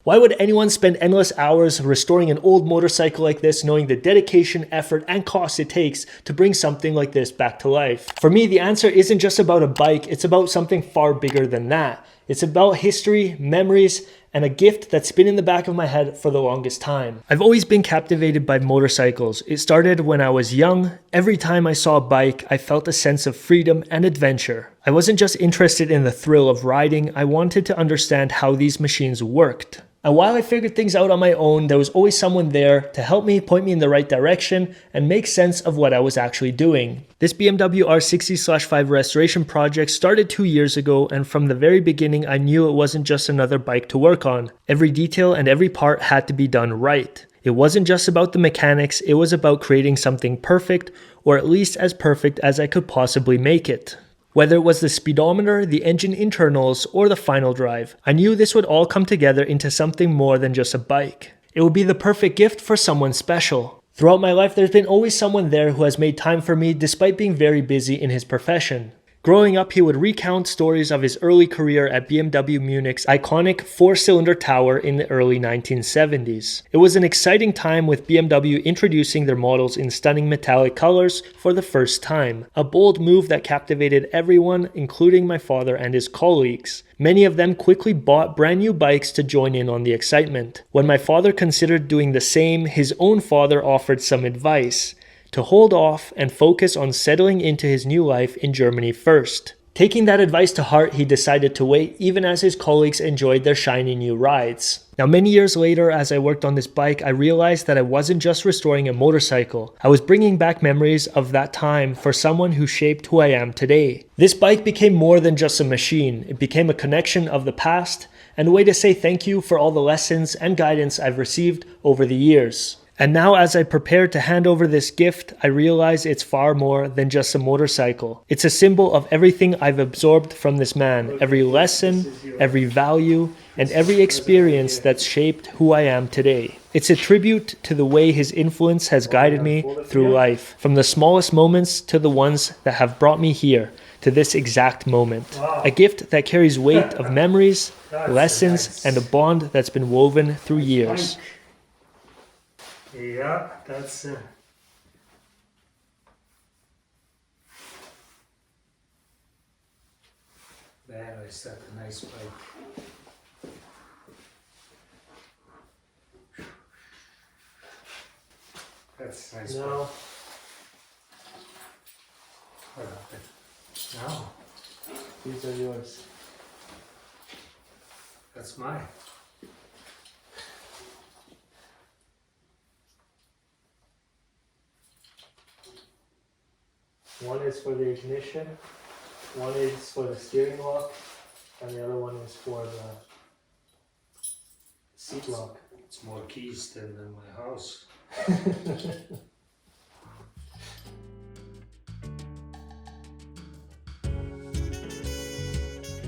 Why would anyone spend endless hours restoring an old motorcycle like this, knowing the dedication, effort, and cost it takes to bring something like this back to life? For me, the answer isn't just about a bike, it's about something far bigger than that. It's about history, memories, and a gift that's been in the back of my head for the longest time. I've always been captivated by motorcycles. It started when I was young. Every time I saw a bike, I felt a sense of freedom and adventure. I wasn't just interested in the thrill of riding, I wanted to understand how these machines worked. And while I figured things out on my own, there was always someone there to help me, point me in the right direction, and make sense of what I was actually doing. This BMW R60/5 restoration project started 2 years ago, and from the very beginning I knew it wasn't just another bike to work on. Every detail and every part had to be done right. It wasn't just about the mechanics, it was about creating something perfect, or at least as perfect as I could possibly make it. Whether it was the speedometer, the engine internals, or the final drive, I knew this would all come together into something more than just a bike. It would be the perfect gift for someone special. Throughout my life, there's been always someone there who has made time for me despite being very busy in his profession. Growing up, he would recount stories of his early career at BMW Munich's iconic 4-cylinder tower in the early 1970s. It was an exciting time with BMW introducing their models in stunning metallic colors for the first time, a bold move that captivated everyone, including my father and his colleagues. Many of them quickly bought brand new bikes to join in on the excitement. When my father considered doing the same, his own father offered some advice: to hold off and focus on settling into his new life in Germany first. Taking that advice to heart, he decided to wait even as his colleagues enjoyed their shiny new rides. Now, many years later, as I worked on this bike, I realized that I wasn't just restoring a motorcycle. I was bringing back memories of that time for someone who shaped who I am today. This bike became more than just a machine. It became a connection of the past and a way to say thank you for all the lessons and guidance I've received over the years. And now, as I prepare to hand over this gift, I realize it's far more than just a motorcycle. It's a symbol of everything I've absorbed from this man, every lesson, every value, and every experience that's shaped who I am today. It's a tribute to the way his influence has guided me through life, from the smallest moments to the ones that have brought me here, to this exact moment. A gift that carries weight of memories, lessons, and a bond that's been woven through years. Yeah, that's that is a nice bike. That's nice. No. What happened? No, These are yours. that's mine. One is for the ignition, one is for the steering lock, and the other one is for the seat lock. It's more keys than in my house.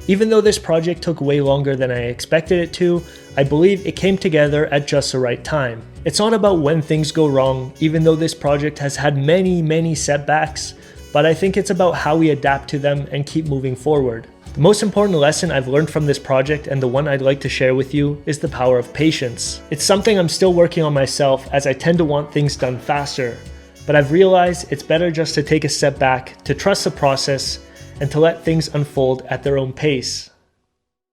Even though this project took way longer than I expected it to, I believe it came together at just the right time. It's not about when things go wrong, even though this project has had many setbacks, but I think it's about how we adapt to them and keep moving forward. The most important lesson I've learned from this project, and the one I'd like to share with you, is the power of patience. It's something I'm still working on myself, as I tend to want things done faster. But I've realized it's better just to take a step back, to trust the process, and to let things unfold at their own pace.